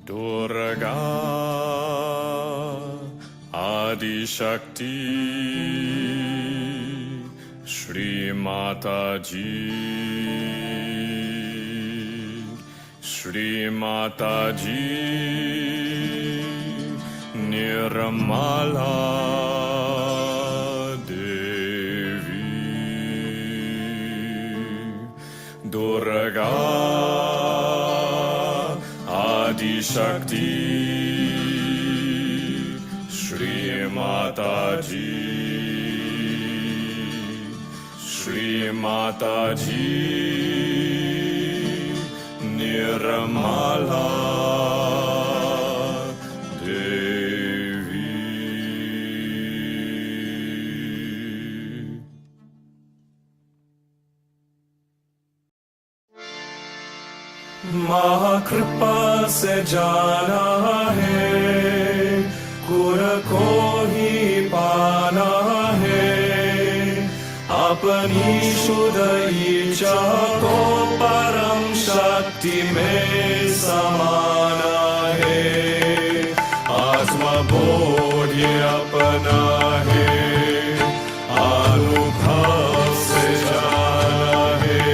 Durga Adi Shakti Shri Mataji Shri Mataji Nirmala Devi Durga Adi Shakti Shri Mataji Shri Mataji Nirmala Devi महाकृपा से जाना है गुर को ही पाना है अपनी शुद्ध इच्छा को परम शक्ति में समाना है आत्मबोध ये अपना है अनुभव से जाना है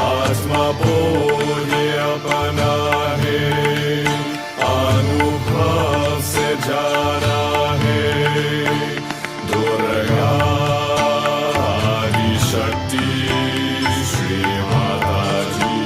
आत्मबोध अपना है अनुभव से जाना है दुर्गा आदि शक्ति श्री माताजी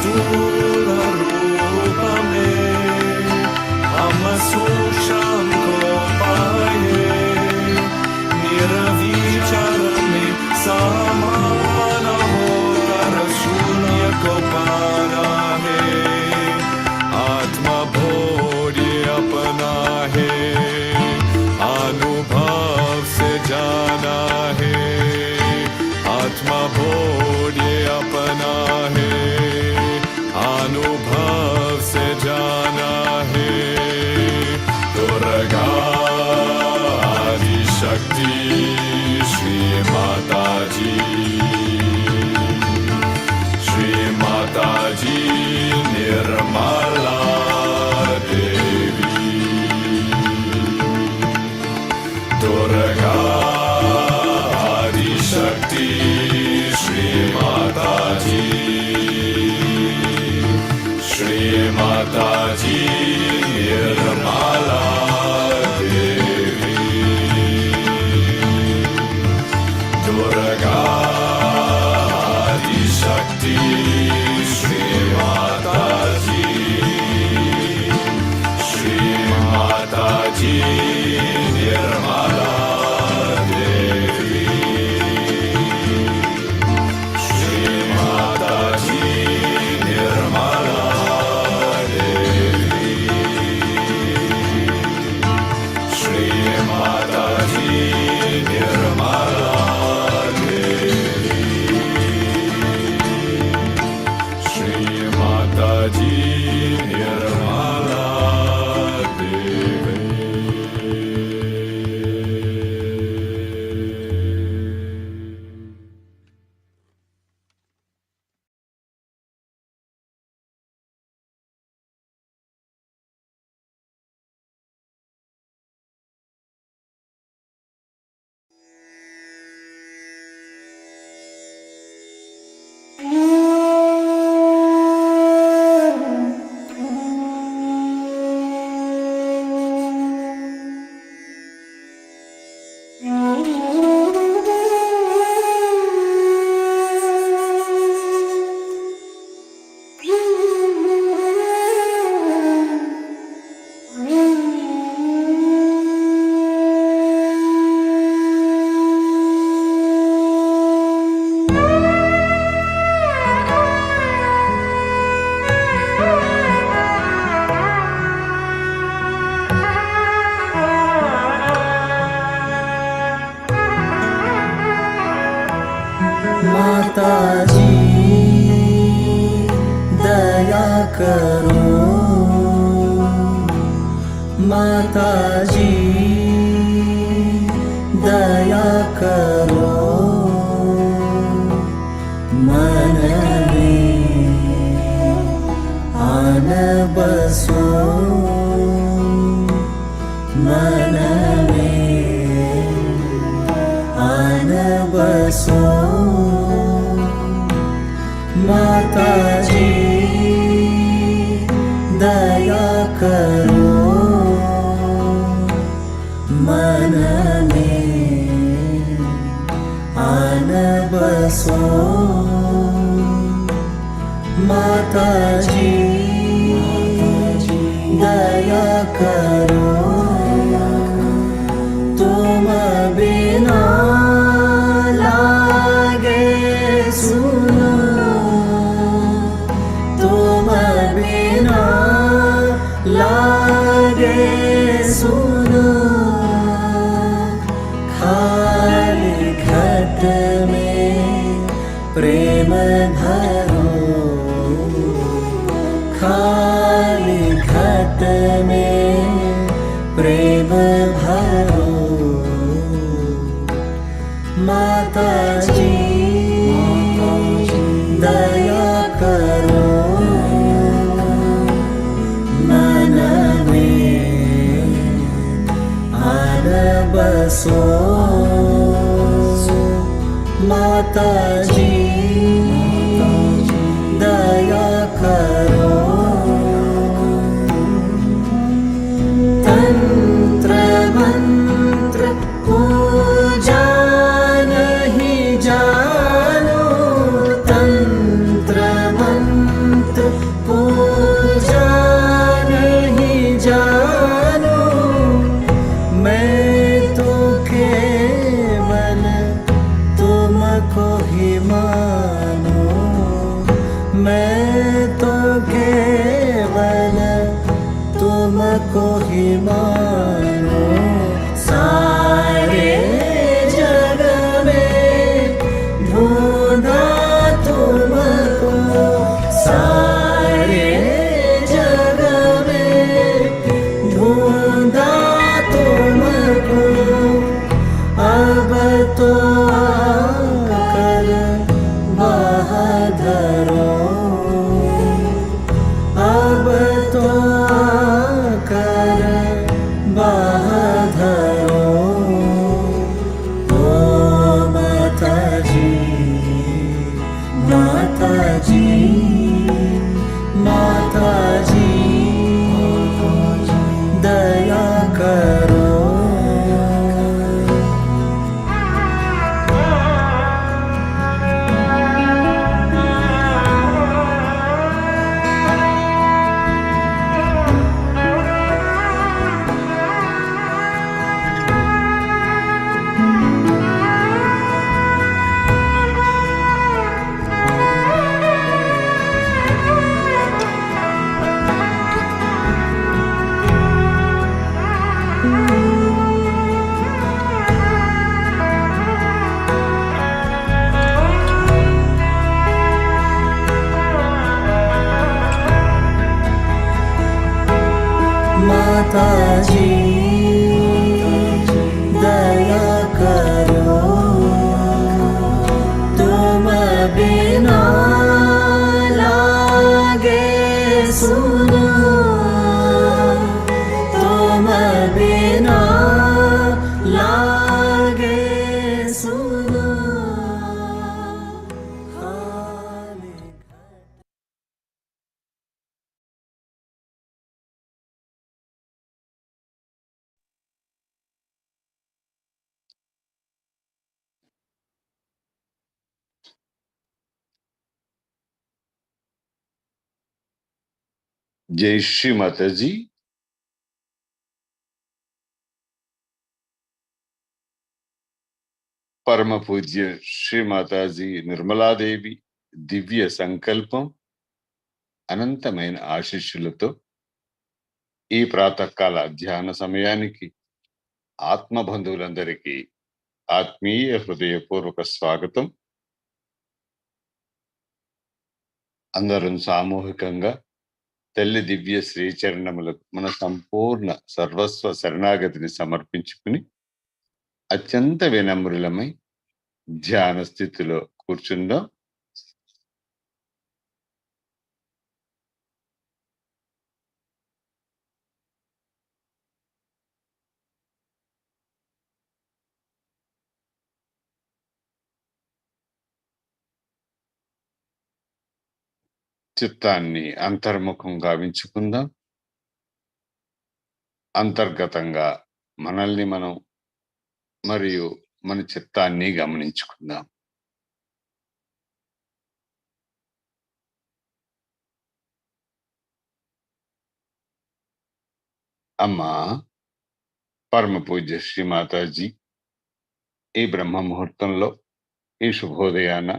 स्थूल रूप में हम सूक्ष्म को पाए, निर्विचार में समान होकर शून्य को पाना है। आत्मा बोधि अपना है, अनुभव से जाना है। आत्मा बोधि अपना है, अनुभव से जाना है। दुर्गा आदिशक्ति श्री माता जी, श्री माता जी निर्मला देवी। दुर्गा आदिशक्ति श्री माता जी, श्री माता जी निर्मला देवी। दुर्गा आदिशक्ति श्री माता जी, श्री माता जी निर्मला देवी। श्री माता जी निर्मला देवी, श्री माता जी निर्मला देवी, श्री माता जी निर्मला देवी। माता जी दया करो, माता जी दया करो। मन में आन बसो, मन में आन बसो। माता जी दया करो, मन में आन बसो। माता जी दया करो, तुम बिना लागे सुनो, तुम बिना लागे सुनो। खाली घट में प्रेम भरो, खाली घट में प्रेम भरो। माता जी दया करो, मन में आन बसो। माता जी दया करो, तंत्र मंत्र पूजा नहीं जानो, तंत्र मंत्र मानो, मैं तो केवल तुमको ही मानो। सारे जग में ढूंढा तुमको, सारे जग में ढूंढा तुमको, अब तो आकर बहादुरो, अब तो आकर बहादुरो। ओ माता जी, माता जी, माता जी, दया करो। माता जी, दया करो, तुम बिना लागे सुनो, तुम बिना लागे सुनो। जय श्री माता जी। పరమ పూజ్య శ్రీ మాతాజీ నిర్మలాదేవి దివ్య సంకల్పం అనంతమైన ఆశీస్సులతో ఈ ప్రాతకాల ధ్యాన సమయానికి ఆత్మబంధువులందరికీ ఆత్మీయ హృదయపూర్వక స్వాగతం. అందరూ సామూహికంగా తల్లి దివ్య శ్రీచరణములకు మన సంపూర్ణ సర్వస్వ శరణాగతిని సమర్పించుకుని అత్యంత వినమ్రులమై ధ్యాన స్థితిలో కూర్చుందాం. చిత్తాన్ని అంతర్ముఖం గావించుకుందాం. అంతర్గతంగా మనల్ని మనం మరియు మన చిత్తాన్ని గమనించుకుందాం. అమ్మా పరమ పూజ్య శ్రీ మాతాజీ, ఈ బ్రహ్మ ముహూర్తంలో, ఈ శుభోదయాన,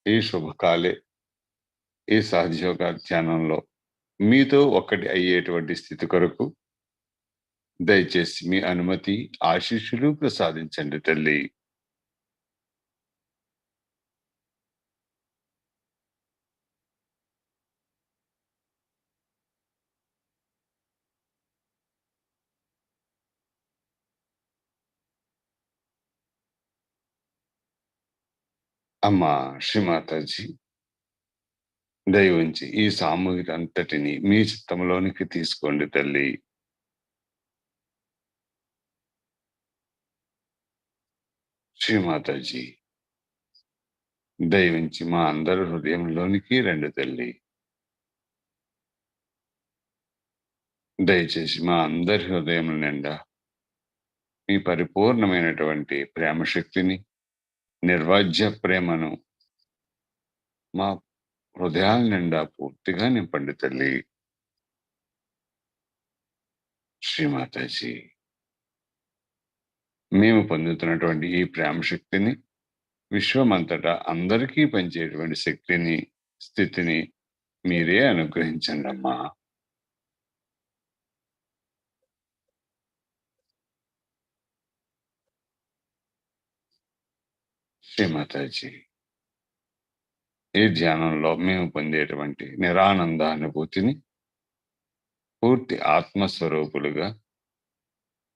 ఈ శుభకాలే, ఈ సహజయోగ ధ్యానంలో మీతో ఒక్కటి అయ్యేటువంటి స్థితి కొరకు దయచేసి మీ అనుమతి, ఆశీస్సులు ప్రసాదించండి తల్లి. అమ్మా శ్రీమాతాజీ, దయ ఉంచి ఈ సామూహిక అంతటిని మీ చిత్తంలోనికి తీసుకోండి తల్లి. శ్రీమాతాజీ, దయ ఉంచి మా అందరి హృదయంలోనికి రండి తల్లి. దయచేసి మా అందరి హృదయం నిండా మీ పరిపూర్ణమైనటువంటి ప్రేమ శక్తిని, నిర్వాజ్య ప్రేమను మా హృదయాల నిండా పూర్తిగా నింపండి తల్లి. శ్రీమాతాజీ, మేము పొందుతున్నటువంటి ఈ ప్రేమ శక్తిని విశ్వమంతటా అందరికీ పంచేటువంటి శక్తిని, స్థితిని మీరే అనుగ్రహించండి అమ్మా. శ్రీమాతాజీ, ఈ ధ్యానంలో మేము పొందేటువంటి నిరానంద అనుభూతిని పూర్తి ఆత్మస్వరూపులుగా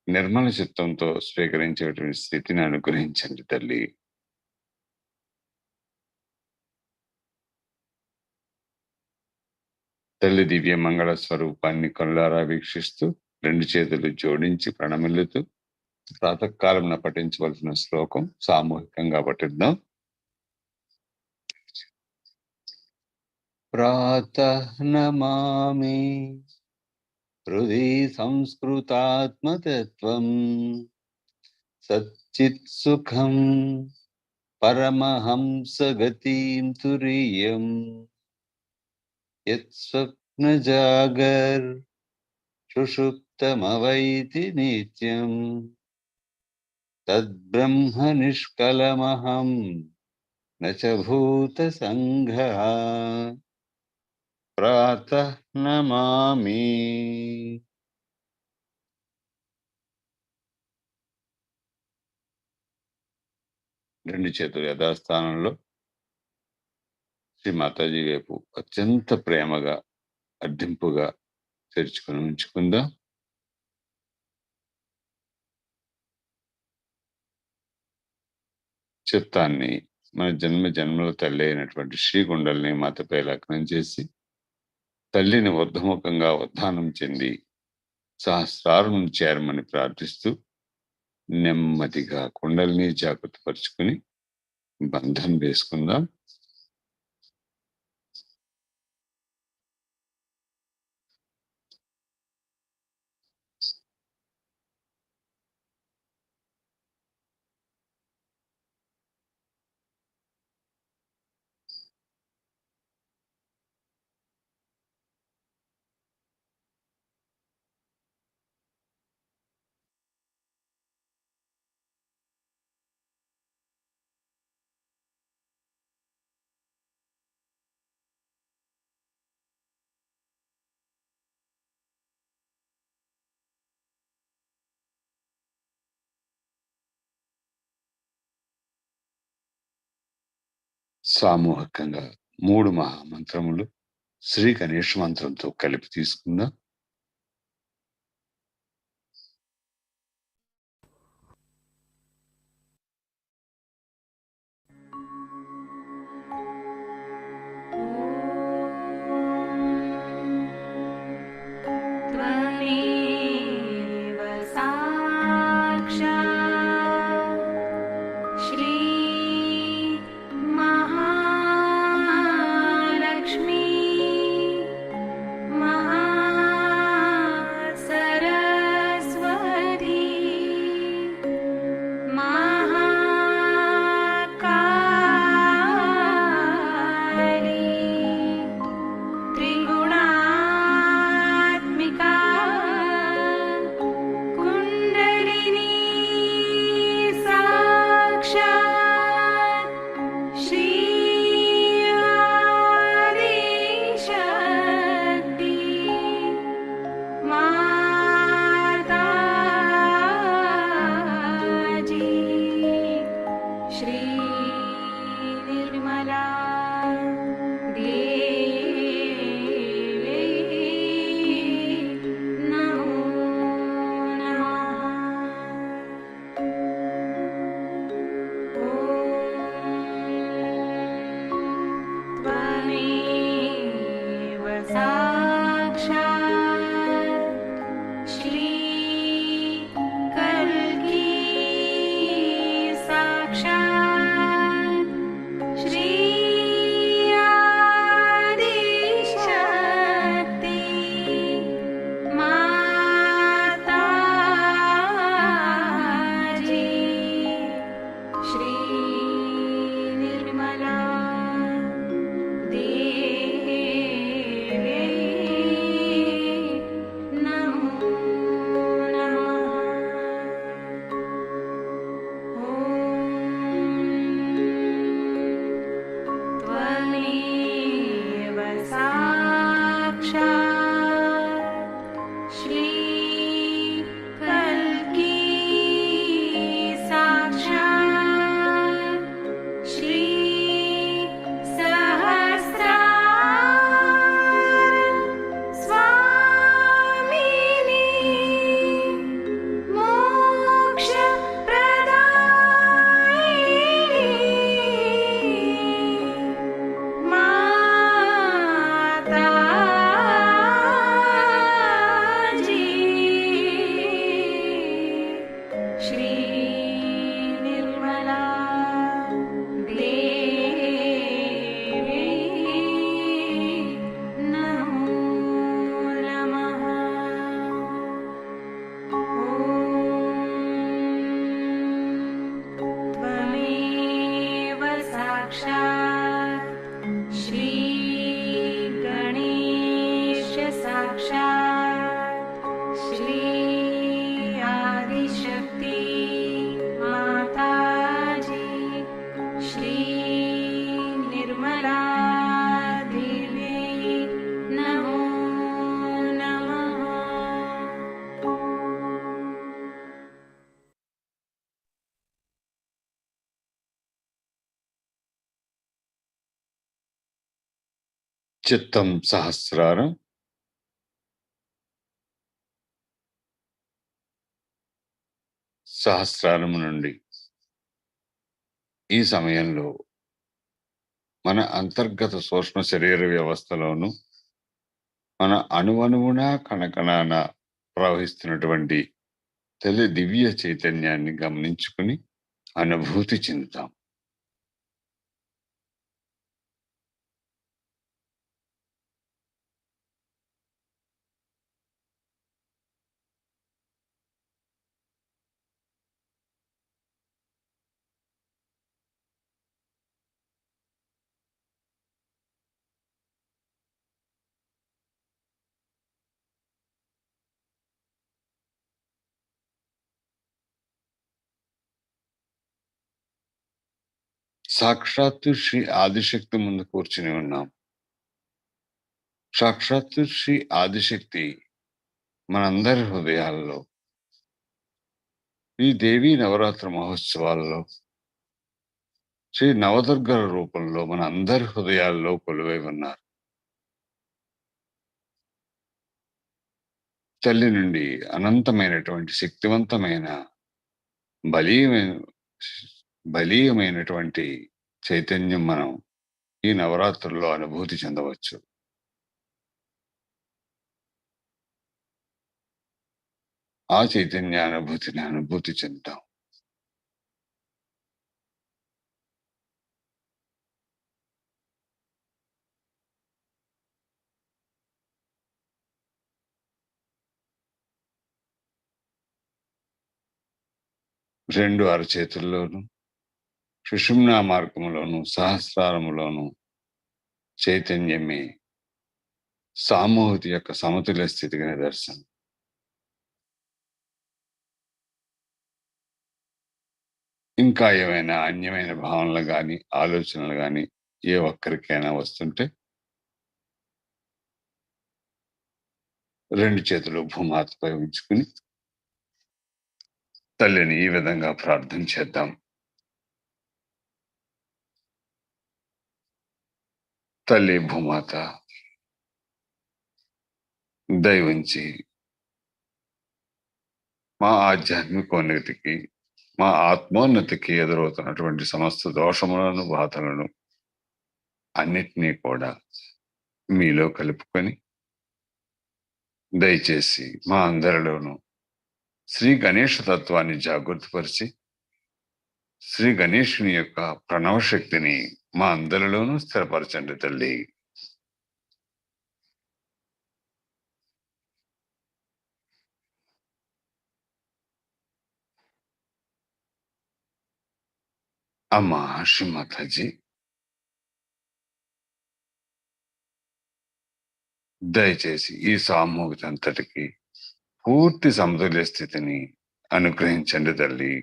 నిర్మల చిత్తంతో స్వీకరించేటువంటి స్థితిని అనుగ్రహించండి తల్లి. తల్లి దివ్య మంగళ స్వరూపాన్ని కళ్ళారా వీక్షిస్తూ 2 చేతులు జోడించి ప్రణమిల్లుతూ ప్రాతకాలంలో పఠించవలసిన శ్లోకం సామూహికంగా పఠిద్దాం. ప్రాతః నమామి హృది సంస్కృతాత్మతత్వం సచ్చిత్ సుఖం పరమహంసగతిం తురీయం యత్ స్వప్నజాగర్ సుషుప్తమవైతి నిత్యం తద్బ్రహ్మ నిష్కలమహం నచ భూత సంఘః. ప్రాతః నమామి. రెండు చేతులు యథాస్థానంలో శ్రీ మాతాజీ వైపు అత్యంత ప్రేమగా అర్థింపుగా తెరుచుకొని ఉంచుకుందాం. చిత్తాన్ని మన జన్మల తల్లి అయినటువంటి శ్రీగుండల్ని మాతపై లగ్నం చేసి తల్లిని ఊర్ధముఖంగా ఉద్ధానం చెంది సహస్రారం చేరమని ప్రార్థిస్తూ నెమ్మదిగా కుండల్ని జాగ్రత్తపరుచుకుని బంధం వేసుకుందాం. సామూహికంగా 3 మహామంత్రములు శ్రీ గణేష్ మంత్రంతో కలిపి తీసుకుందాం. श्री చిత్తం సహస్రారం సహస్రారము నుండి ఈ సమయంలో మన అంతర్గత సూక్ష్మ శరీర వ్యవస్థలోను మన అణువణువున కణకణాన ప్రవహిస్తున్నటువంటి తల్లి దివ్య చైతన్యాన్ని గమనించుకుని అనుభూతి చెందుతాం. సాక్షాత్తు శ్రీ ఆదిశక్తి ముందు కూర్చుని ఉన్నాం. సాక్షాత్తు శ్రీ ఆదిశక్తి మనందరి హృదయాల్లో ఈ దేవీ నవరాత్రి మహోత్సవాల్లో శ్రీ నవదుర్గల రూపంలో మన అందరి హృదయాల్లో కొలువై ఉన్నారు. తల్లి నుండి అనంతమైనటువంటి శక్తివంతమైన బలీయమైన బలీయమైనటువంటి చైతన్యం మనం ఈ నవరాత్రుల్లో అనుభూతి చెందవచ్చు. ఆ చైతన్యానుభూతిని అనుభూతి చెందుతాం. రెండు అరచేతుల్లోనూ సుషుమ్నా మార్గంలోను సహస్రారములోను చైతన్యమే సామూహిక యొక్క సమతుల్య స్థితికి నిదర్శనం. ఇంకా ఏమైనా అన్యమైన భావనలు కానీ ఆలోచనలు కానీ ఏ ఒక్కరికైనా వస్తుంటే రెండు చేతులు భూమాతపై ఉంచుకుని తల్లిని ఈ విధంగా ప్రార్థన చేద్దాం. తల్లి భూమాత దయవుంచి మా ఆధ్యాత్మికోన్నతికి మా ఆత్మోన్నతికి ఎదురవుతున్నటువంటి సమస్త దోషములను బాధలను అన్నిటినీ కూడా మీలో కలుపుకొని దయచేసి మా అందరిలోనూ శ్రీ గణేష తత్వాన్ని జాగృతపరిచి శ్రీ గణేషుని యొక్క ప్రణవ శక్తిని మా అందరిలోనూ స్థిరపరచండి తల్లి. అమ్మా శ్రీమాతాజీ దయచేసి ఈ సామూహిక అంతటికి పూర్తి సమతుల్య స్థితిని అనుగ్రహించండి తల్లి.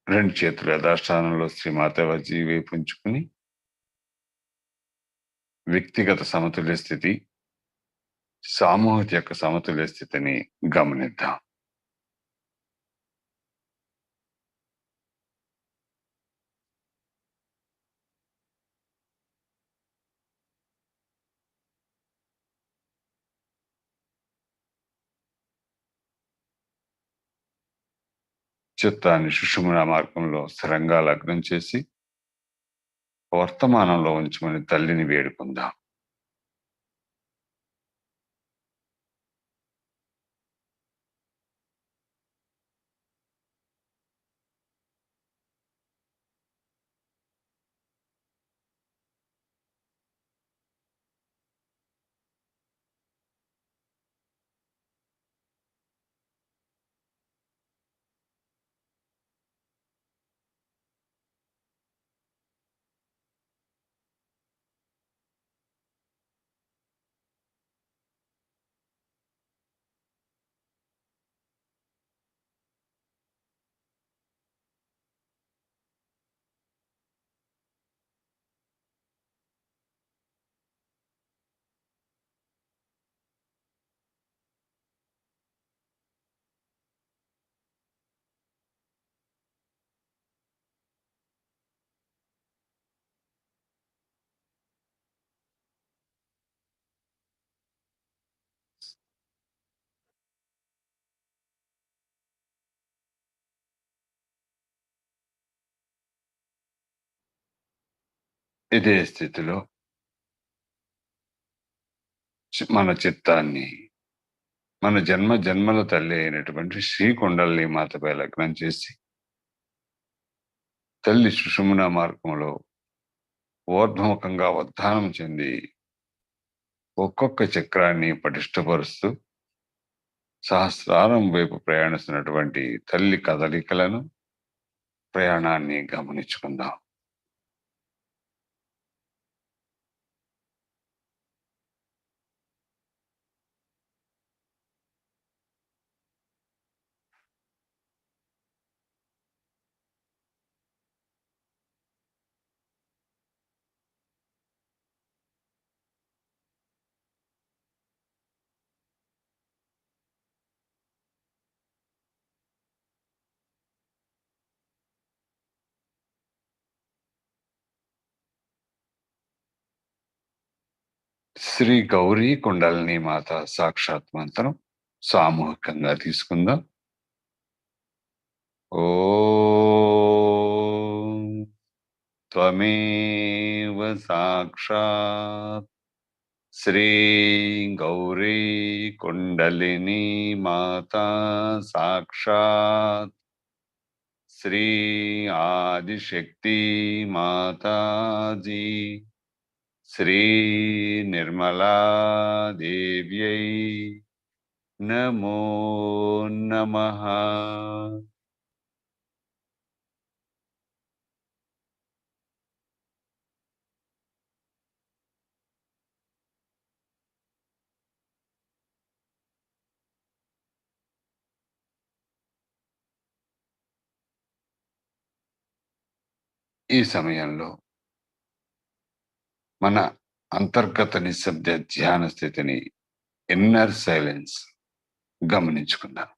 రెండు చేతులు యథాస్థానంలో శ్రీమాతాజీ వైపు ఉంచుకుని వ్యక్తిగత సమతుల్య స్థితి సామూహిక యొక్క సమతుల్య స్థితిని గమనిద్దాం. చిత్తాన్ని సుషుమ్నా మార్గంలో స్థిరంగా లగ్నం చేసి వర్తమానంలో ఉంచమని తల్లిని వేడుకుందాం. ఇదే స్థితిలో మన చిత్తాన్ని మన జన్మల తల్లి అయినటువంటి శ్రీకొండల్ని మాతపై లగ్నం చేసి తల్లి సుషుమ్న మార్గంలో ఊర్ధ్వముఖంగా ఉత్థానం చెంది ఒక్కొక్క చక్రాన్ని పటిష్టపరుస్తూ సహస్రారం వైపు ప్రయాణిస్తున్నటువంటి తల్లి కదలికలను ప్రయాణాన్ని గమనించుకుందాం. శ్రీ గౌరీ కుండలిని మాత సాక్షాత్ మంత్రం సామూహికంగా తీసుకుందాం. ఓం త్వమేవ సాక్షాత్ శ్రీ గౌరీ కుండలిని మాతా సాక్షాత్ శ్రీ ఆదిశక్తి మాతాజీ శ్రీ నిర్మలా దేవ్యై నమో నమః. ఈ సమయంలో మన అంతర్గత నిశ్శబ్ద ధ్యాన స్థితిని, ఇన్నర్ సైలెన్స్ గమనించుకుందాం.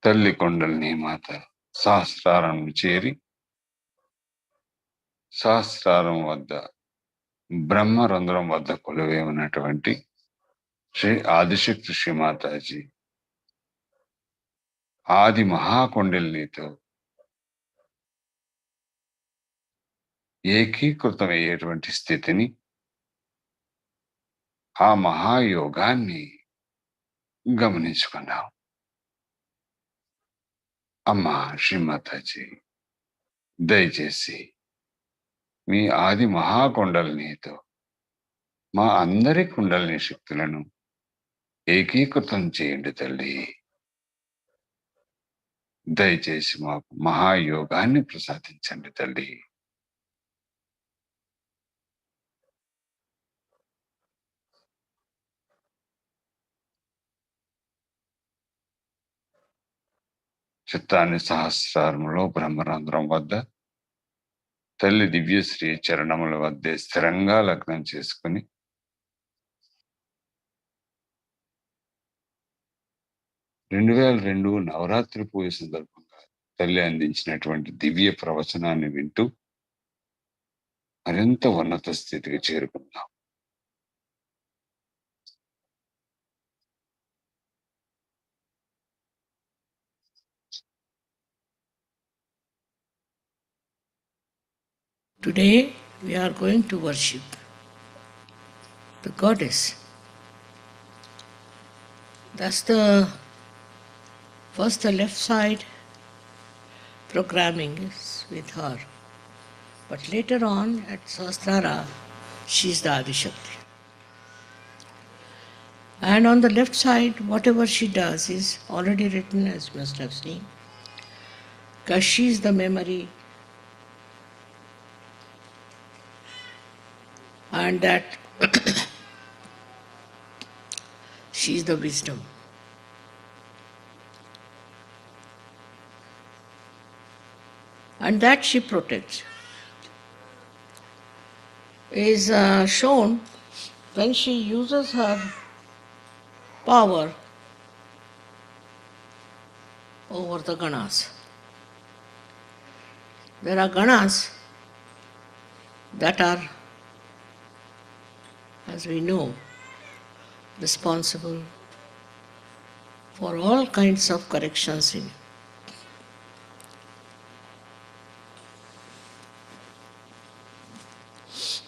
తల్లి కొండల్ని మాత సహస్రారం చేరి సహస్రారం వద్ద బ్రహ్మరంధ్రం వద్ద కొలువై ఉన్నటువంటి శ్రీ ఆదిశక్తి శ్రీ మాతాజీ ఆది మహాకొండలినితో ఏకీకృతమయ్యేటువంటి స్థితిని, ఆ మహాయోగాన్ని గమనించుకున్నాం. అమ్మా శ్రీమాతాజీ, దయచేసి మీ ఆది మహాకొండలినితో మా అందరి కుండలిని శక్తులను ఏకీకృతం చేయండి తల్లి. దయచేసి మాకు మహాయోగాన్ని ప్రసాదించండి తల్లి. చిత్తాన్ని సహస్రారంలో బ్రహ్మరంధ్రం వద్ద తల్లి దివ్యశ్రీ చరణముల వద్దే స్థిరంగా లగ్నం చేసుకుని 2002 నవరాత్రి పూజ సందర్భంగా తల్లి అందించినటువంటి దివ్య ప్రవచనాన్ని వింటూ మరింత ఉన్నత స్థితికి చేరుకుందాం. Today we are going to worship the goddess. That's first the left side programming is with her. But later on at Sahasrara, she is the Adishakti. And on the left side, whatever she does is already written, as you must have seen, because she is the memory, and that she is the wisdom. And that she protects is shown when she uses her power over the ganas. There are ganas that are, as we know, responsible for all kinds of corrections in.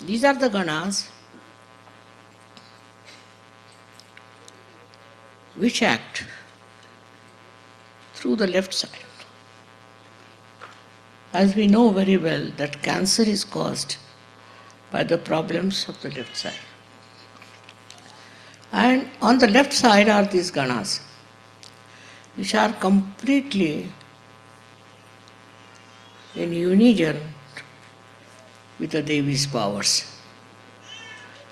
These are the ganas which act through the left side. As we know very well that cancer is caused by the problems of the left side. And on the left side are these ganas, which are completely in union with the Devi's powers.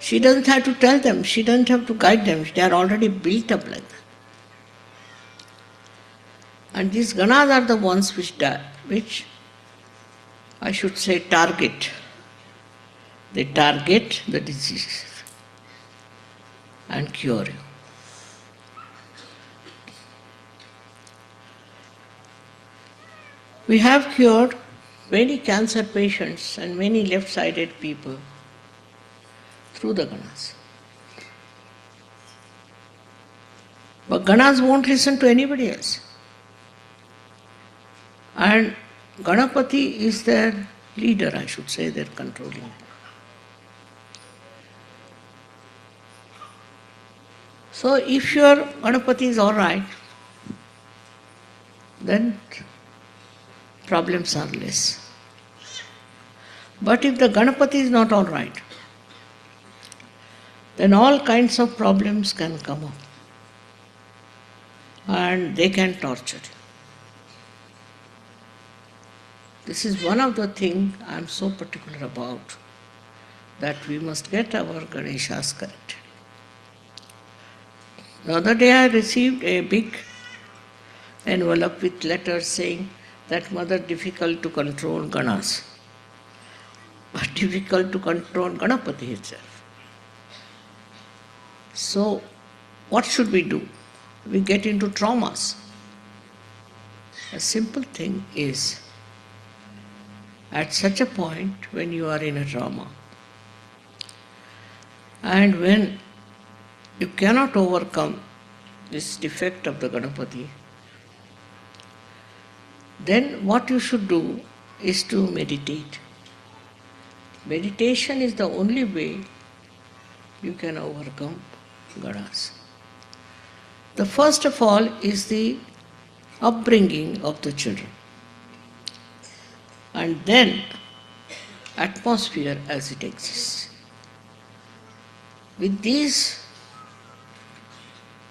She doesn't have to tell them, she doesn't have to guide them, they are already built up like that. And these ganas are the ones which I should say target. They target the disease and cure you. We have cured many cancer patients and many left-sided people through the ganas. But ganas won't listen to anybody else. And Ganapati is their leader, I should say, their controlling. So if your Ganapati is all right, then problems are less. But if the Ganapati is not all right, then all kinds of problems can come up and they can torture you. This is one of the things I am so particular about, that we must get our Ganeshas corrected. The other day I received a big envelope with letters saying that mother, difficult to control ganas, but difficult to control Ganapati itself. So what should we do? We get into traumas. A simple thing is, at such a point when you are in a trauma and when you cannot overcome this defect of the Ganapati, then what you should do is to meditate. Meditation is the only way you can overcome ganas. The first of all is the upbringing of the children, and then atmosphere as it exists. With these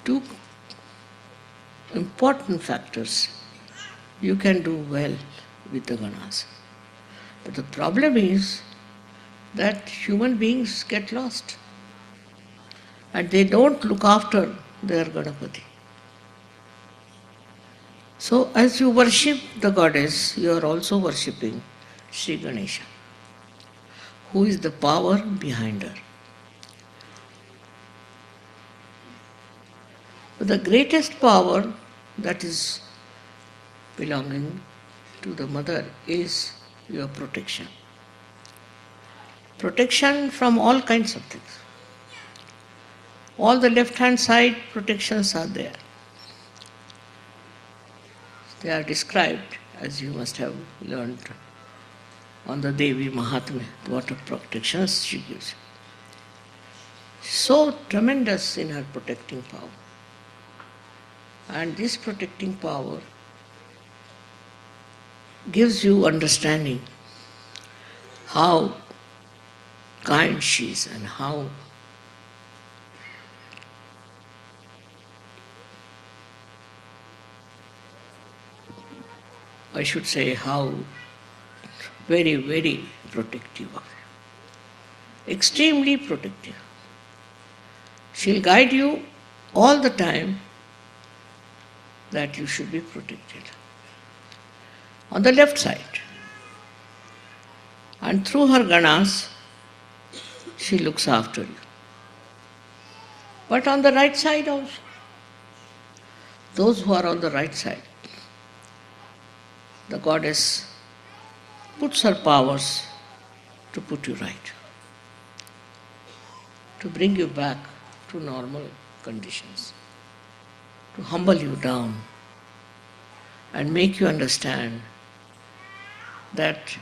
two important factors, you can do well with the ganas. But the problem is that human beings get lost and they don't look after their Ganapati. So as you worship the goddess, you are also worshipping Sri Ganesha, who is the power behind her. But the greatest power that is belonging to the mother is your protection. Protection from all kinds of things. All the left-hand side protections are there. They are described, as you must have learned, on the Devi Mahatmya, what protections she gives. So tremendous in her protecting power. And this protecting power gives you understanding how kind she is and how I should say how very, very protective of you. Extremely protective. She'll guide you all the time that you should be protected. On the left side. And through her ganas, she looks after you. but on the right side also. Those who are on the right side, the goddess puts her powers to put you right, to bring you back to normal conditions, to humble you down and make you understand that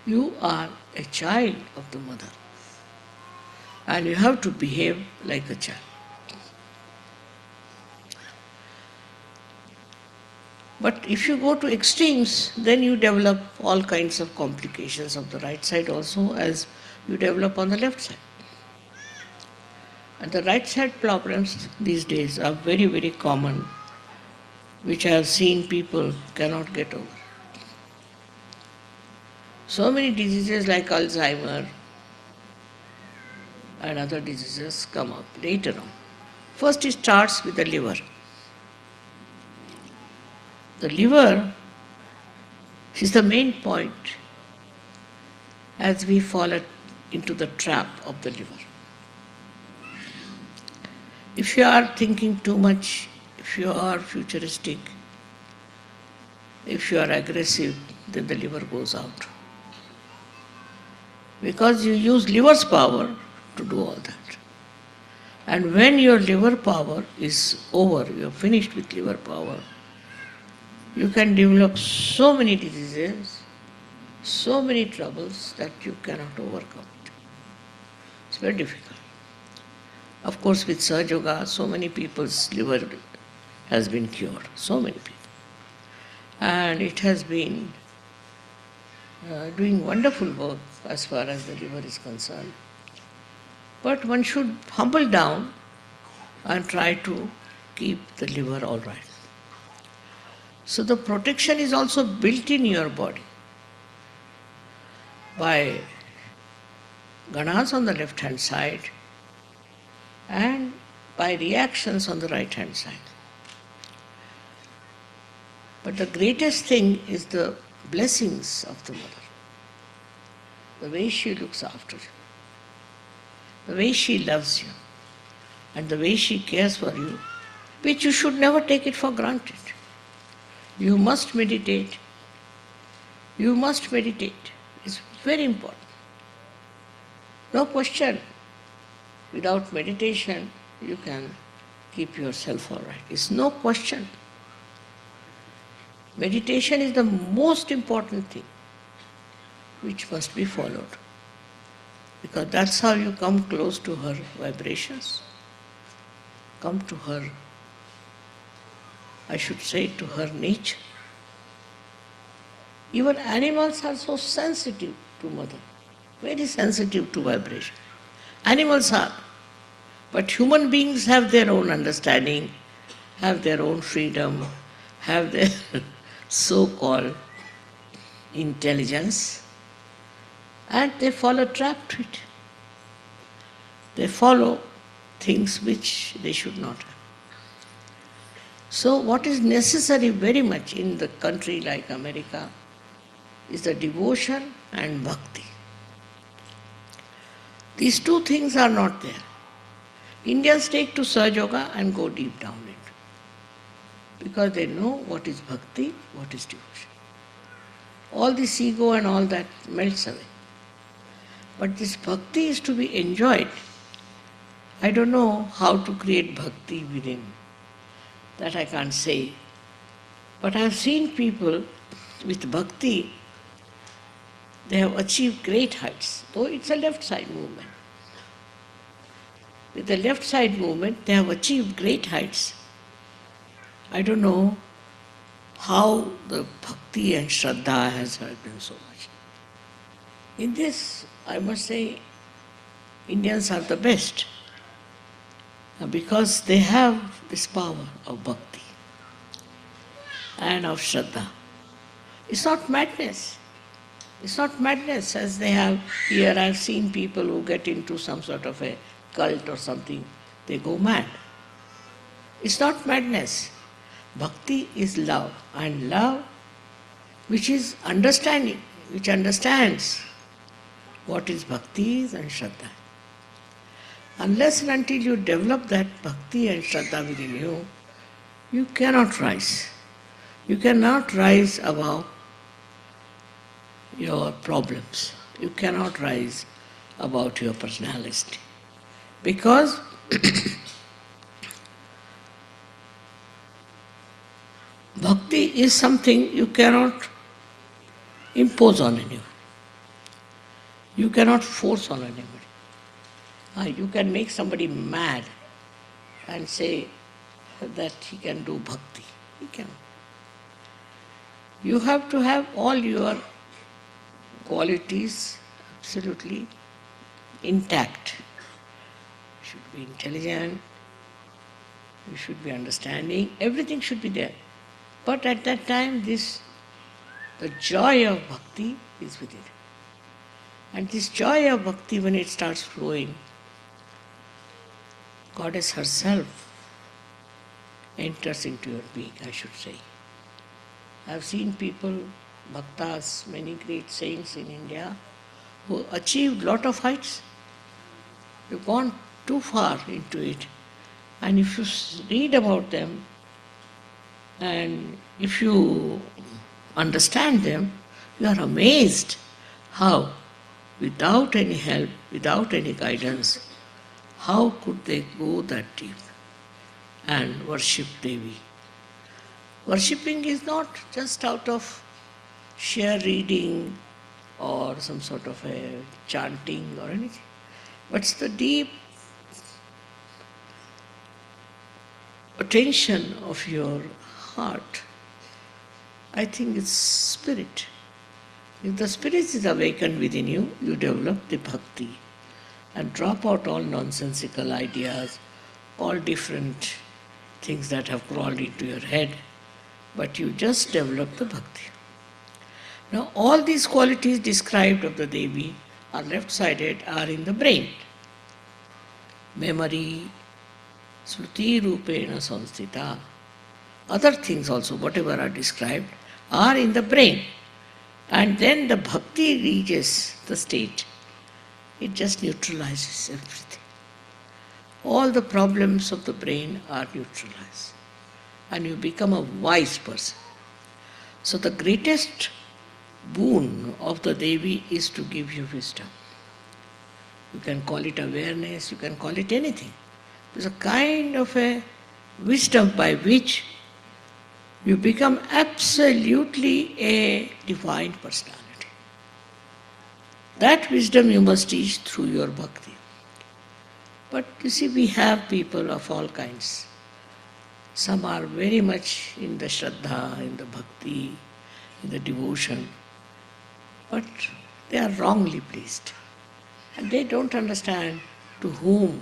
you are a child of the mother and you have to behave like a child. But if you go to extremes, then you develop all kinds of complications of the right side also as you develop on the left side. And the right side problems these days are very, very common, which I have seen people cannot get over. So many diseases like Alzheimer and other diseases come up later on. First it starts with the liver. The liver is the main point as we fall into the trap of the liver. If you are thinking too much, if you are futuristic, if you are aggressive, then the liver goes out. Because you use liver's power to do all that. And when your liver power is over, you are finished with liver power, you can develop so many diseases, so many troubles that you cannot overcome it. It's very difficult. Of course, with Sahaja Yoga, so many people's liver has been cured, so many people. And it has been doing wonderful work as far as the liver is concerned. But one should humble down and try to keep the liver all right. So the protection is also built in your body by ganas on the left hand side and by reactions on the right hand side. But the greatest thing is the blessings of the mother, the way she looks after you, the way she loves you, and the way she cares for you, which you should never take it for granted. You must meditate. You must meditate. It's very important. No question. Without meditation, you can keep yourself all right. It's no question. Meditation is the most important thing which must be followed. Because that's how you come close to her vibrations, come to her, I should say, to her nature. Even animals are so sensitive to mother, very sensitive to vibration. Animals are. But human beings have their own understanding, have their own freedom, have their so-called intelligence, and they fall a trap to it. They follow things which they should not have. So what is necessary very much in the country like America is the devotion and bhakti. These two things are not there. Indians take to Sahaja Yoga and go deep down into it because they know what is bhakti, what is devotion. All this ego and all that melts away. But this bhakti is to be enjoyed. I don't know how to create bhakti within. That I can't say. But I have seen people with bhakti, they have achieved great heights, though it's a left side movement. With the left side movement, they have achieved great heights. I don't know how the bhakti and shraddha has helped them so much. In this, I must say, Indians are the best because they have this power of bhakti and of shraddha. It's not madness. It's not madness as they have here. I've seen people who get into some sort of a cult or something, they go mad. It's not madness. Bhakti is love, and love which is understanding, which understands what is bhakti and shraddha. Unless and until you develop that bhakti and shraddha within you, you cannot rise. You cannot rise above your problems. You cannot rise about your personality. Because bhakti is something you cannot impose on anyone. You cannot force on anybody. You can make somebody mad and say that he can do bhakti. He cannot. You have to have all your qualities absolutely intact. You should be intelligent, you should be understanding, everything should be there. But at that time, the joy of bhakti is within. And this joy of bhakti, when it starts flowing, Goddess herself enters into your being, I should say. I have seen people, bhaktas, many great saints in India, who achieved lot of heights. They've gone too far into it. And if you read about them, and if you understand them, you are amazed how, without any help, without any guidance, how could they go that deep and worship Devi? Worshipping is not just out of sheer reading or some sort of a chanting or anything, but it's the deep attention of your heart. I think it's spirit. If the spirit is awakened within you, you develop the bhakti and drop out all nonsensical ideas, all different things that have crawled into your head, but you just develop the bhakti. Now all these qualities described of the Devi are left-sided, are in the brain. Memory, Sruti Rupena Sanstita, other things also, whatever are described, are in the brain. And then the bhakti reaches the state. It just neutralizes everything. All the problems of the brain are neutralized. And you become a wise person. So the greatest boon of the Devi is to give you wisdom. You can call it awareness, you can call it anything. There's a kind of a wisdom by which you become absolutely a divine personality. That wisdom you must teach through your bhakti. But you see, we have people of all kinds. Some are very much in the shraddha, in the bhakti, in the devotion, but they are wrongly placed. And they don't understand to whom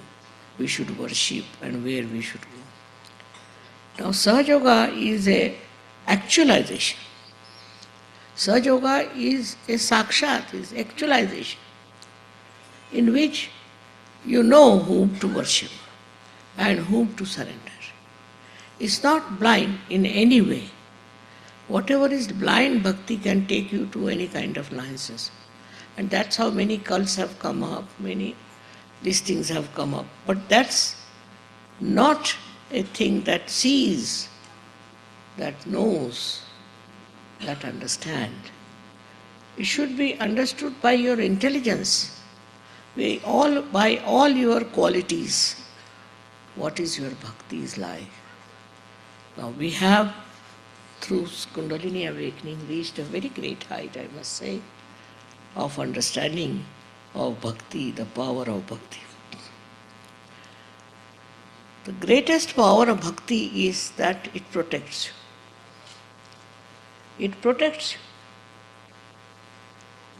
we should worship and where we should go. Now Sahaja Yoga is a actualization. Sahaja Yoga is a sakshat, is actualization, in which you know whom to worship and whom to surrender. It's not blind in any way. Whatever is blind bhakti can take you to any kind of nonsense. And that's how many cults have come up, many these things have come up. But that's not a thing that sees, that knows, that understands. It should be understood by your intelligence, by all your qualities. What is your bhakti is like? Now we have, through Kundalini awakening, reached a very great height, I must say, of understanding of bhakti, the power of bhakti. The greatest power of bhakti is that it protects you. It protects you.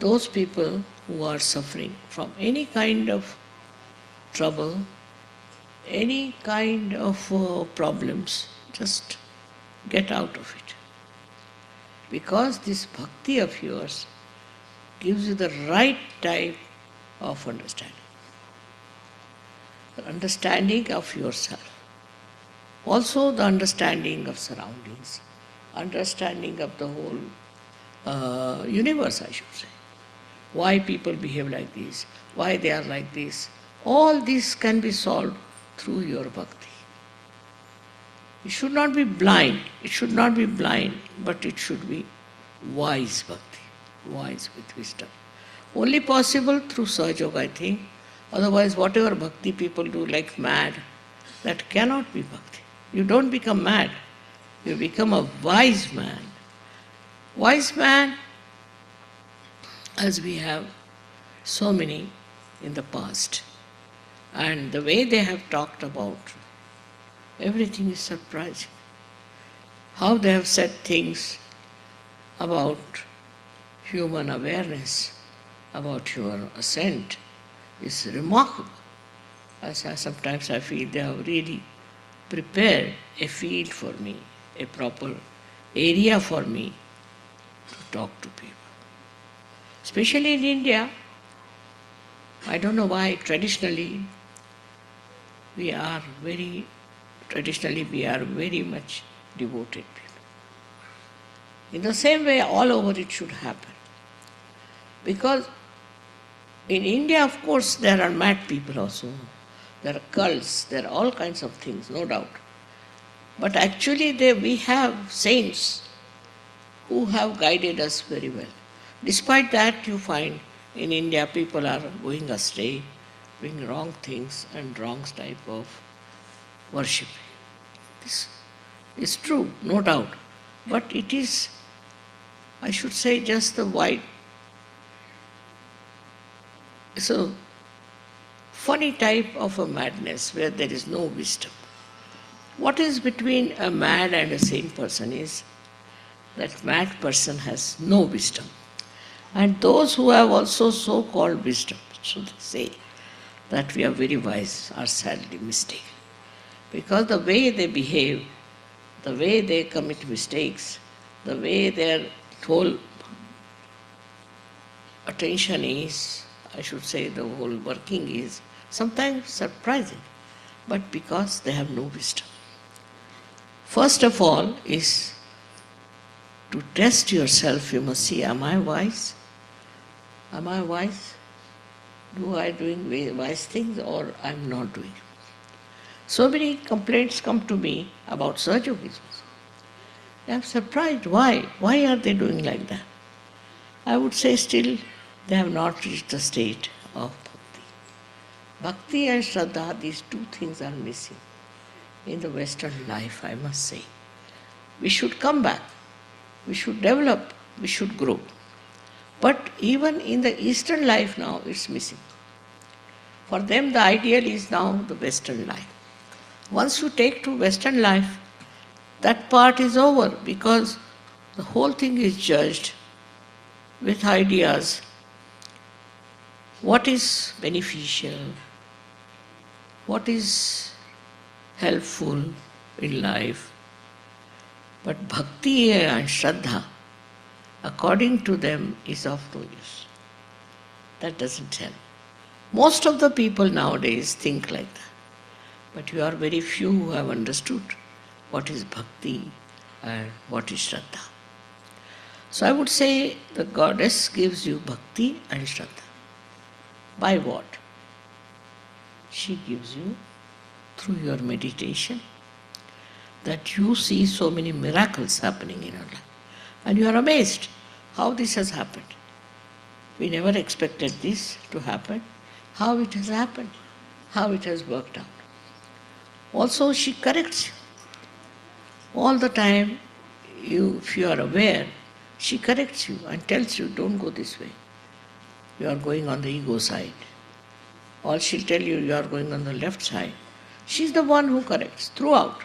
Those people who are suffering from any kind of trouble, any kind of problems, just get out of it. Because this bhakti of yours gives you the right type of understanding. The understanding of yourself. Also the understanding of surroundings. Understanding of the whole universe, I should say. Why people behave like this, why they are like this, All this can be solved through your bhakti. It should not be blind. It should not be blind, but it should be wise bhakti, wise with wisdom. Only possible through Sahaja, I think. Otherwise, whatever bhakti people do like mad, that cannot be bhakti. You don't become mad. You become a wise man. Wise man, as we have so many in the past. And the way they have talked about everything is surprising. How they have said things about human awareness, about human ascent is remarkable. Sometimes I feel they have really prepared a field for me, a proper area for me to talk to people. Especially in India, I don't know why traditionally we are very much devoted people. In the same way, all over it should happen. Because in India, of course, there are mad people also. There are cults, there are all kinds of things, no doubt. But actually we have saints who have guided us very well. Despite that, you find in India people are going astray, doing wrong things and wrong type of worship. This is true, no doubt. But it is, I should say, just the white. So, funny type of a madness where there is no wisdom. What is between a mad and a sane person is that mad person has no wisdom. And those who have also so-called wisdom, so they say that we are very wise, are sadly mistaken. Because the way they behave, the way they commit mistakes, the way their whole attention is, I should say the whole working is sometimes surprising, but because they have no wisdom. First of all is to test yourself. You must see, am I wise? Am I wise? Do I doing wise things or I'm not doing? So many complaints come to me about Sahaja Yogis. I'm surprised. Why? Why are they doing like that? I would say still they have not reached the state of bhakti. Bhakti and Shraddha, these two things are missing in the Western life, I must say. We should come back. We should develop. We should grow. But even in the Eastern life now, it's missing. For them, the ideal is now the Western life. Once you take to Western life, that part is over because the whole thing is judged with ideas. What is beneficial? What is helpful in life? But bhakti and Shraddha, according to them, is of no use. That doesn't help. Most of the people nowadays think like that. But you are very few who have understood what is bhakti and what is Shraddha. So I would say the goddess gives you bhakti and Shraddha. By what? She gives you through your meditation, that you see so many miracles happening in your life. And you are amazed how this has happened. We never expected this to happen. How it has happened, how it has worked out. Also, she corrects you. All the time, if you are aware, she corrects you and tells you, don't go this way. You are going on the ego side. Or she'll tell you, you are going on the left side. She's the one who corrects throughout.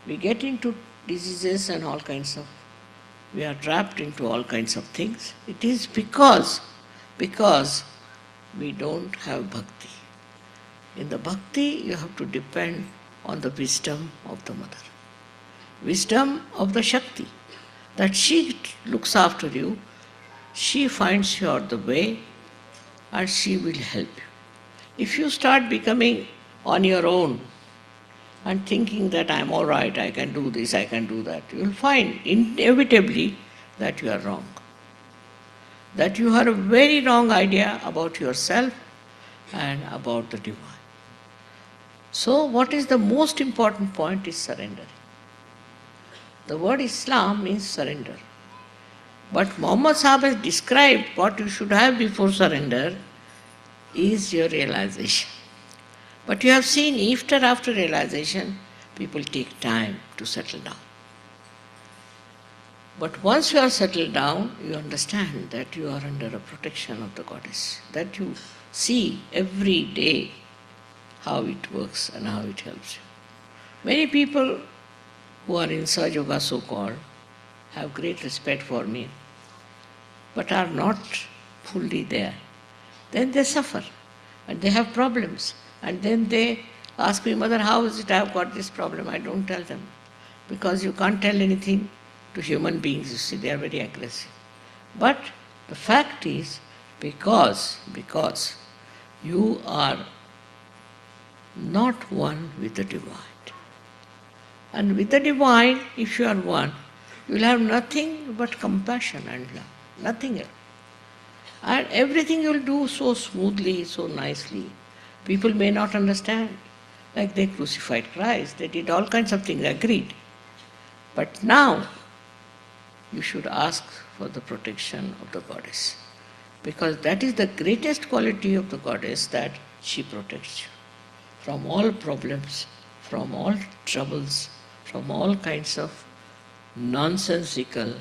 We get into diseases and all kinds of, we are trapped into all kinds of things. It is because we don't have bhakti. In the bhakti, you have to depend on the wisdom of the mother. Wisdom of the Shakti. That she looks after you, she finds you out the way, and she will help you. If you start becoming on your own and thinking that I'm all right, I can do this, I can do that, you will find inevitably that you are wrong. That you have a very wrong idea about yourself, and about the divine. So, what is the most important point is surrendering. The word Islam means surrender. But Muhammad Sahib has described what you should have before surrender is your realization. But you have seen after realization, people take time to settle down. But once you are settled down, you understand that you are under a protection of the goddess, that you see every day how it works and how it helps you. Many people who are in Sahaja Yoga so called have great respect for me, but are not fully there. Then they suffer and they have problems. And then they ask me, Mother, how is it I have got this problem? I don't tell them. Because you can't tell anything to human beings, you see, they are very aggressive. But the fact is, because you are not one with the divine. And with the divine, if you are one, you will have nothing but compassion and love, nothing else. And everything you will do so smoothly, so nicely. People may not understand. Like they crucified Christ, they did all kinds of things, agreed. But now, you should ask for the protection of the goddess. Because that is the greatest quality of the goddess, that she protects you from all problems, from all troubles, from all kinds of nonsensical,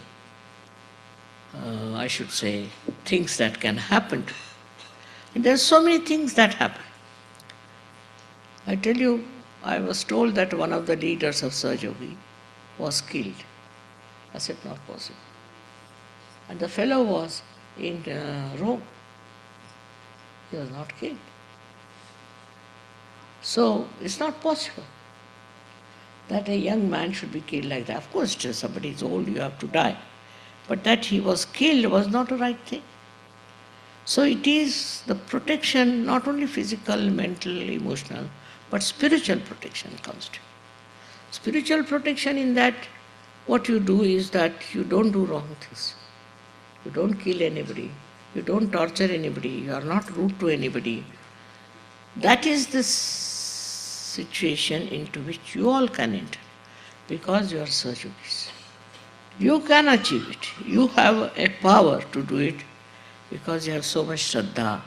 I should say, things that can happen to you. And there are so many things that happen. I tell you, I was told that one of the leaders of Sahaja was killed. I said, not possible. And the fellow was in Rome. He was not killed. So it's not possible that a young man should be killed like that. Of course, till somebody is old, you have to die. But that he was killed was not a right thing. So it is the protection, not only physical, mental, emotional, but spiritual protection comes to you. Spiritual protection in that what you do is that you don't do wrong things. You don't kill anybody. You don't torture anybody. You are not rude to anybody. That is the situation into which you all can enter because you are Sahajogis. You can achieve it. You have a power to do it because you have so much Shraddha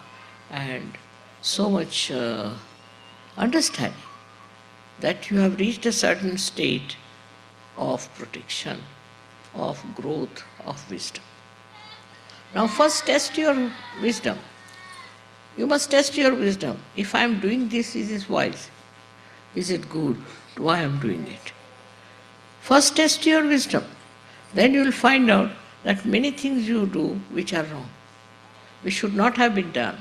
and so much understanding that you have reached a certain state of protection, of growth, of wisdom. Now first test your wisdom. You must test your wisdom. If I am doing this, is it wise? Is it good? Why I am doing it? First test your wisdom. Then you will find out that many things you do which are wrong, which should not have been done.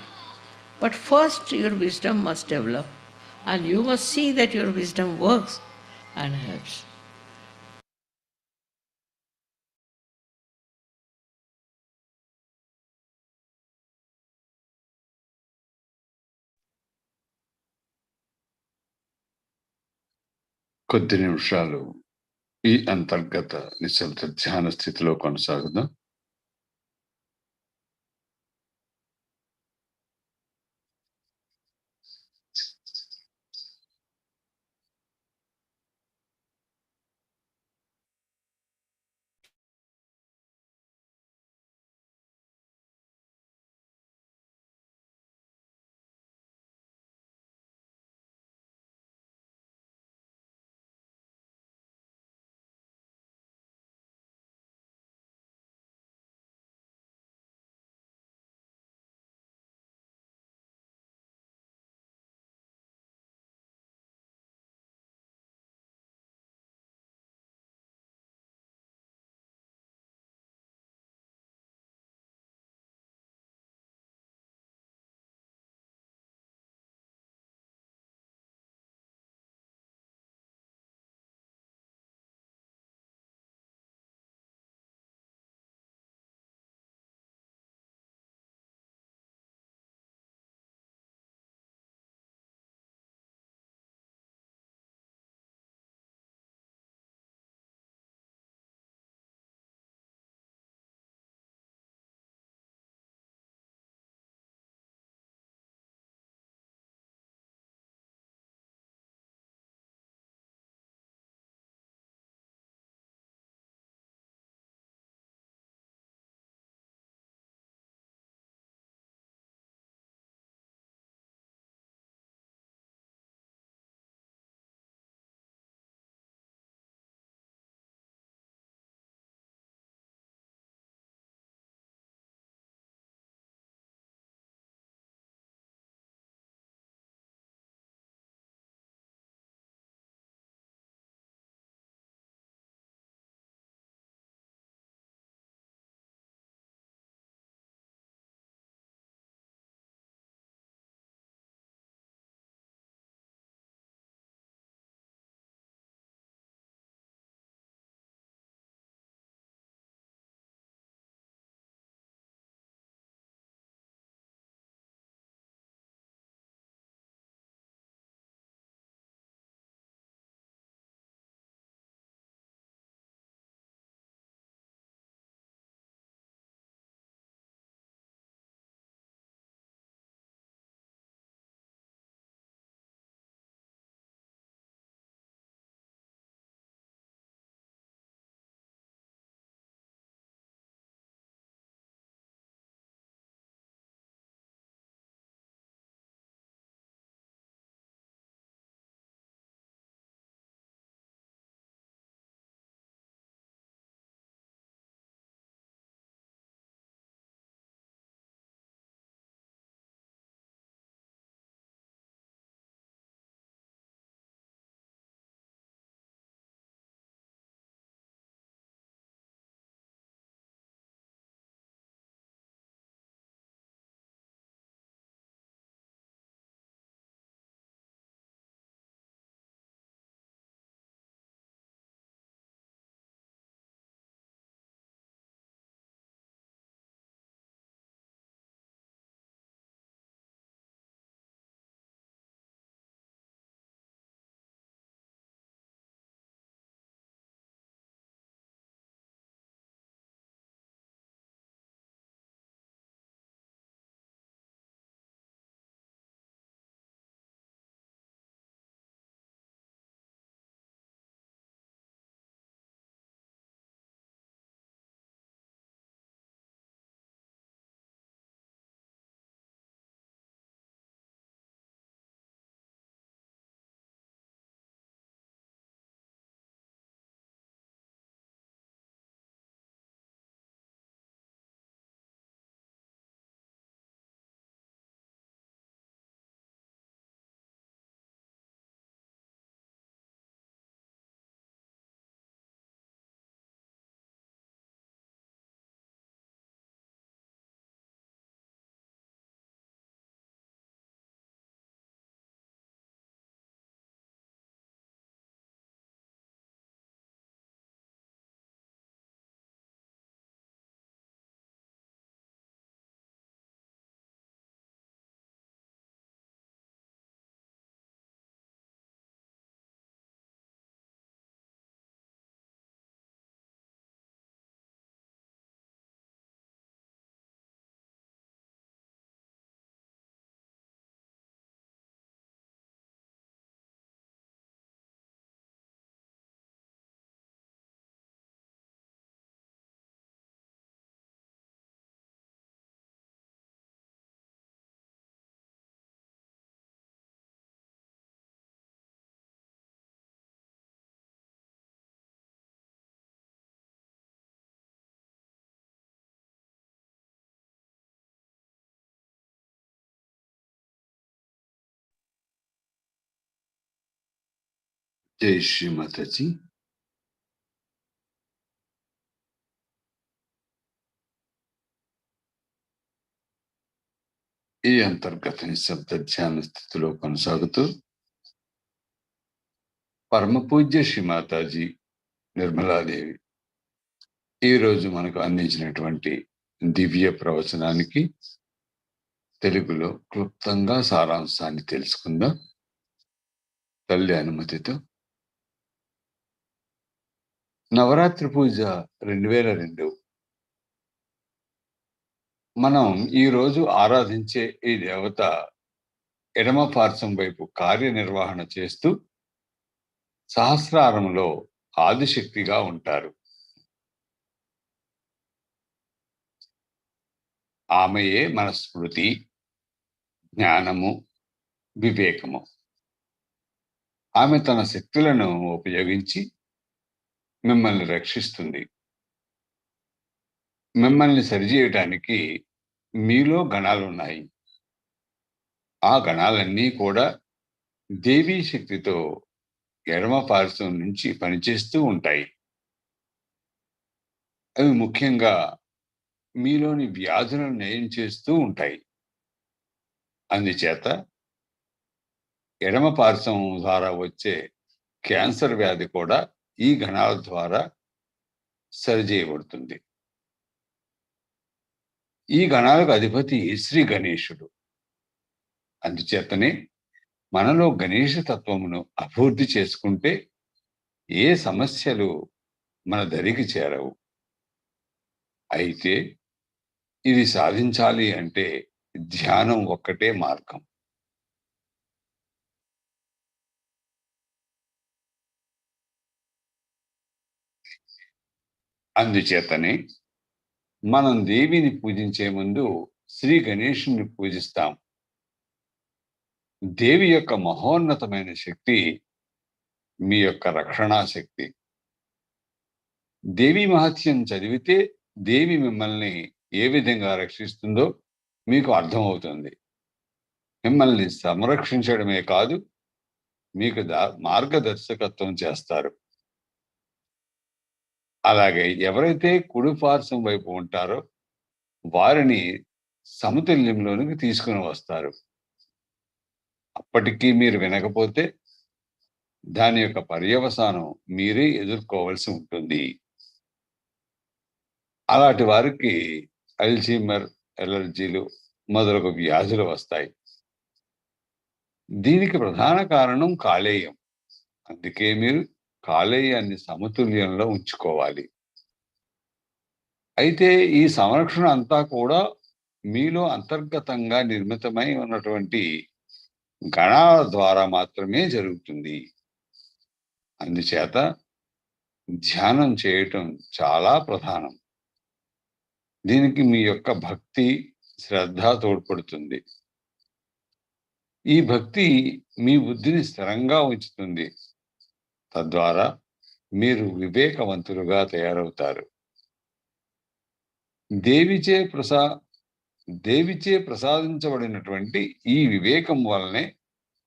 But first your wisdom must develop and you must see that your wisdom works and helps. కొద్ది నిమిషాలు ఈ అంతర్గత నిశ్శబ్ద ధ్యాన స్థితిలో కొనసాగుదాం. జై శ్రీ మాతాజీ. ఈ అంతర్గత నిశ్శబ్ద ధ్యాన స్థితిలో కొనసాగుతూ పరమ పూజ్య శ్రీ మాతాజీ నిర్మలాదేవి ఈరోజు మనకు అందించినటువంటి దివ్య ప్రవచనానికి తెలుగులో క్లుప్తంగా సారాంశాన్ని తెలుసుకుందాం తల్లి అనుమతితో. నవరాత్రి పూజ 2002 మనం ఈరోజు ఆరాధించే ఈ దేవత ఎడమ పార్శ్వం వైపు కార్యనిర్వహణ చేస్తూ సహస్రారంలో ఆదిశక్తిగా ఉంటారు. ఆమెయే మన స్మృతి, జ్ఞానము, వివేకము. ఆమె తన శక్తులను ఉపయోగించి మిమ్మల్ని రక్షిస్తుంది. మిమ్మల్ని సరిచేయటానికి మీలో గణాలున్నాయి. ఆ గణాలన్నీ కూడా దేవీ శక్తితో ఎడమ పార్శ్వం నుంచి పనిచేస్తూ ఉంటాయి. అవి ముఖ్యంగా మీలోని వ్యాధులను నయం చేస్తూ ఉంటాయి. అందుచేత ఎడమ పార్శ్వం ద్వారా వచ్చే క్యాన్సర్ వ్యాధి కూడా ఈ గణాల ద్వారా సరిచేయబడుతుంది. ఈ గణాలకు అధిపతి శ్రీ గణేశుడు. అందుచేతనే మనలో గణేష తత్వమును అభివృద్ధి చేసుకుంటే ఏ సమస్యలు మన దరికి చేరవు. అయితే ఇది సాధించాలి అంటే ధ్యానం ఒక్కటే మార్గం. అందుచేతనే మనం దేవిని పూజించే ముందు శ్రీ గణేశుని పూజిస్తాం. దేవి యొక్క మహోన్నతమైన శక్తి మీ యొక్క రక్షణా శక్తి. దేవి మహత్యం చదివితే దేవి మిమ్మల్ని ఏ విధంగా రక్షిస్తుందో మీకు అర్థమవుతుంది. మిమ్మల్ని సంరక్షించడమే కాదు, మీకు మార్గదర్శకత్వం చేస్తారు. అలాగే ఎవరైతే కుడి పార్శ్వం వైపు ఉంటారో వారిని సమతుల్యంలోనికి తీసుకుని వస్తారు. అప్పటికీ మీరు వినకపోతే దాని యొక్క పర్యవసానం మీరే ఎదుర్కోవాల్సి ఉంటుంది. అలాంటి వారికి అల్జీమర్, ఎలర్జీలు మొదలగు వ్యాధులు వస్తాయి. దీనికి ప్రధాన కారణం కాలేయం. అందుకే మీరు కాలేయాన్ని సమతుల్యంలో ఉంచుకోవాలి. అయితే ఈ సంరక్షణ అంతా కూడా మీలో అంతర్గతంగా నిర్మితమై ఉన్నటువంటి గణాల ద్వారా మాత్రమే జరుగుతుంది. అందుచేత ధ్యానం చేయటం చాలా ప్రధానం. దీనికి మీ యొక్క భక్తి, శ్రద్ధ తోడ్పడుతుంది. ఈ భక్తి మీ బుద్ధిని స్థిరంగా ఉంచుతుంది. తద్వారా మీరు వివేకవంతులుగా తయారవుతారు. దేవిచే ప్రసాదించబడినటువంటి ఈ వివేకం వల్లనే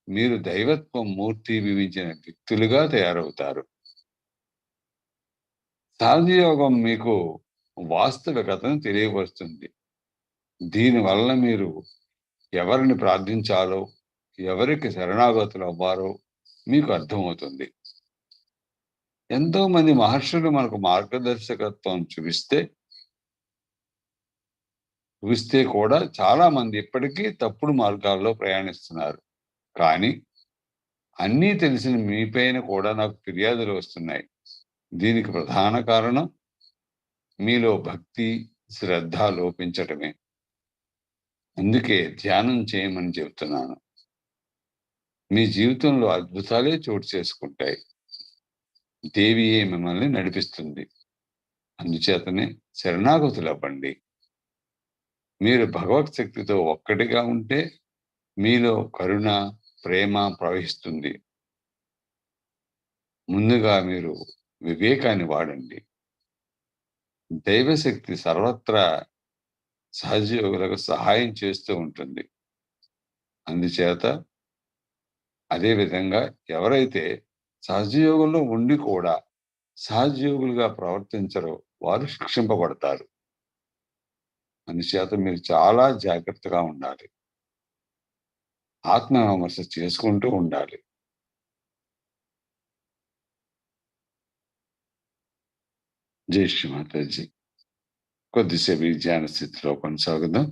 మీరు దైవత్వం మూర్తి వివించిన వ్యక్తులుగా తయారవుతారు. సహజయోగం మీకు వాస్తవికతను తెలియపరుస్తుంది. దీనివల్ల మీరు ఎవరిని ప్రార్థించాలో, ఎవరికి శరణాగతులు అవ్వారో మీకు అర్థమవుతుంది. ఎంతో మంది మహర్షులు మనకు మార్గదర్శకత్వం చూపిస్తే కూడా చాలా మంది ఇప్పటికీ తప్పుడు మార్గాల్లో ప్రయాణిస్తున్నారు. కానీ అన్నీ తెలిసిన మీపైన కూడా నాకు ఫిర్యాదులు వస్తున్నాయి. దీనికి ప్రధాన కారణం మీలో భక్తి, శ్రద్ధ లోపించటమే. అందుకే ధ్యానం చేయమని చెబుతున్నాను. మీ జీవితంలో అద్భుతాలే చోటు చేసుకుంటాయి. దేవియే మిమ్మల్ని నడిపిస్తుంది. అందుచేతనే శరణాగతులు అవ్వండి. మీరు భగవత్ శక్తితో ఒక్కటిగా ఉంటే మీలో కరుణ, ప్రేమ ప్రవహిస్తుంది. ముందుగా మీరు వివేకాన్ని వాడండి. దైవశక్తి సర్వత్రా సహజయోగులకు సహాయం చేస్తూ ఉంటుంది. అందుచేత అదేవిధంగా ఎవరైతే సహజయోగంలో ఉండి కూడా సహజయోగులుగా ప్రవర్తించరో వారు శిక్షింపబడతారు. అందుచేత మీరు చాలా జాగ్రత్తగా ఉండాలి. ఆత్మ విమర్శ చేసుకుంటూ ఉండాలి. జై శ్రీ మాతాజీ. కొద్దిసేపు ఈ ధ్యాన స్థితిలో కొనసాగుదాం.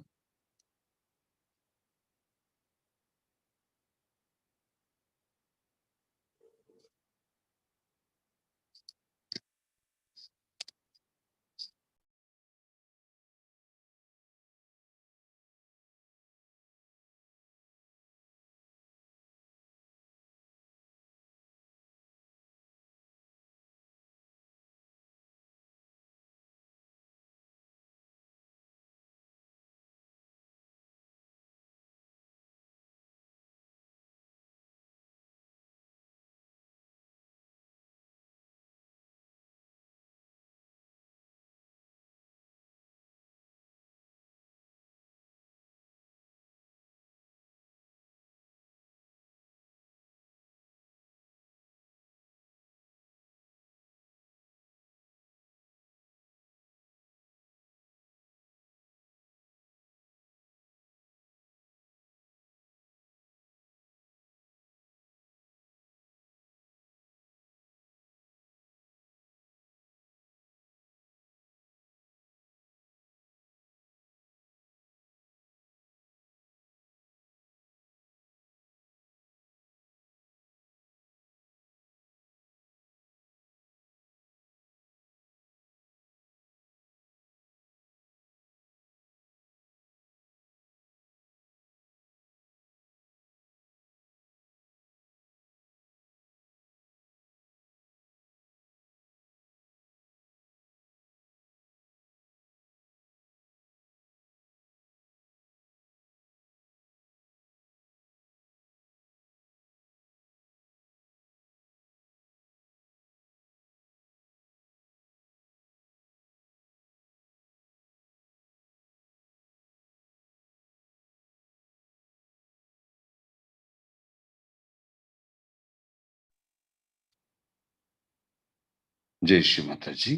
జై శ్రీ మాతాజీ.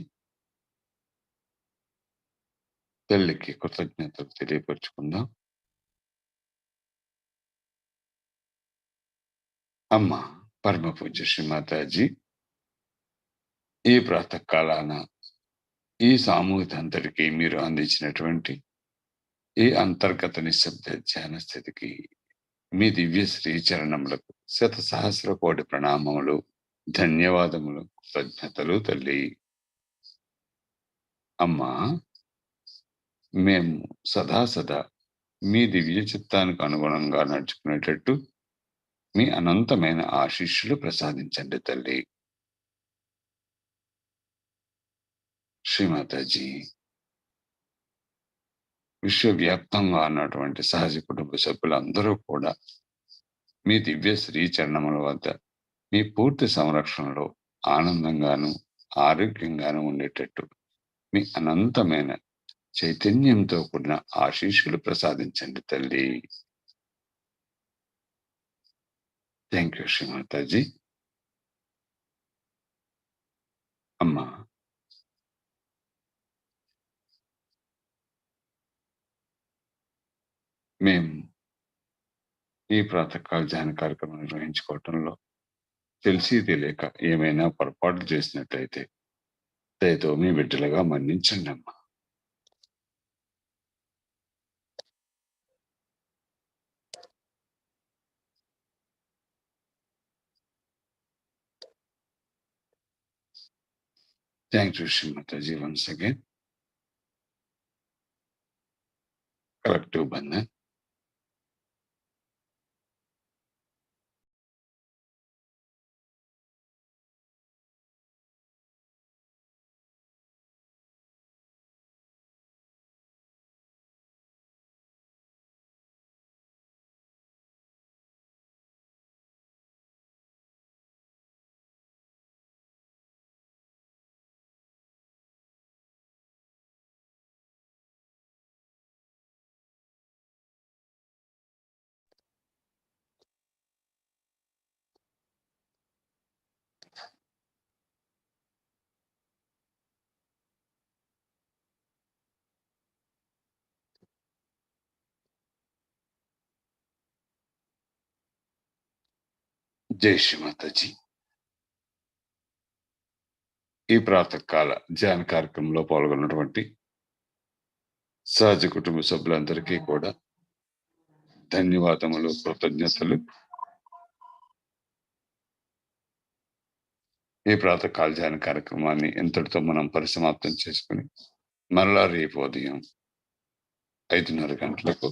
తల్లికి కృతజ్ఞతలు తెలియపరుచుకుందాం. అమ్మ పరమ పూజ్య శ్రీ మాతాజీ, ఈ ప్రాతకాలాన ఈ సామూహిక అంతటికి మీరు అందించినటువంటి ఈ అంతర్గత నిశ్శబ్ద ధ్యాన స్థితికి మీ దివ్య శ్రీచరణములకు శత సహస్ర కోటి ప్రణామములు, ధన్యవాదములు, కృతజ్ఞతలు తల్లి. అమ్మా, మేము సదా మీ దివ్య చిత్తానికి అనుగుణంగా నడుచుకునేటట్టు మీ అనంతమైన ఆశీస్సులు ప్రసాదించండి తల్లి. శ్రీమాతాజీ, విశ్వవ్యాప్తంగా ఉన్నటువంటి సహజ కుటుంబ సభ్యులందరూ కూడా మీ దివ్య శ్రీచరణముల వద్ద మీ పూర్తి సంరక్షణలో ఆనందంగాను ఆరోగ్యంగాను ఉండేటట్టు మీ అనంతమైన చైతన్యంతో కూడిన ఆశీస్సులు ప్రసాదించండి తల్లి. Thank you Shri Mataji. అమ్మా, మేము ఈ ప్రాతకాల ధ్యాన కార్యక్రమం నిర్వహించుకోవటంలో తెలిసి తెలియక ఏమైనా పొరపాట్లు చేసినట్లయితే దయతో మీ బిడ్డలుగా మన్నించండి అమ్మా. Thank you Shri Mataji. Once again collective Bandhan. జై శ్రీమాతాజీ. ఈ ప్రాతకాల ధ్యాన కార్యక్రమంలో పాల్గొన్నటువంటి సహజ కుటుంబ సభ్యులందరికీ కూడా ధన్యవాదములు, కృతజ్ఞతలు. ఈ ప్రాతకాల ధ్యాన కార్యక్రమాన్ని ఇంతటితో మనం పరిసమాప్తం చేసుకుని మరలా రేపు ఉదయం 5:30 గంటలకు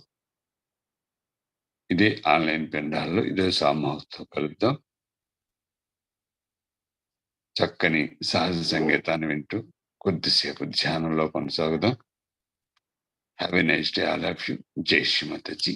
ఇదే ఆన్లైన్ పెండాల్లో ఇదే సామూహంతో కలుద్దాం. చక్కని సహజ సంగీతాన్ని వింటూ కొద్దిసేపు ధ్యానంలో కొనసాగుదాం. Have a nice day all of you. జై శ్రీమాతాజీ.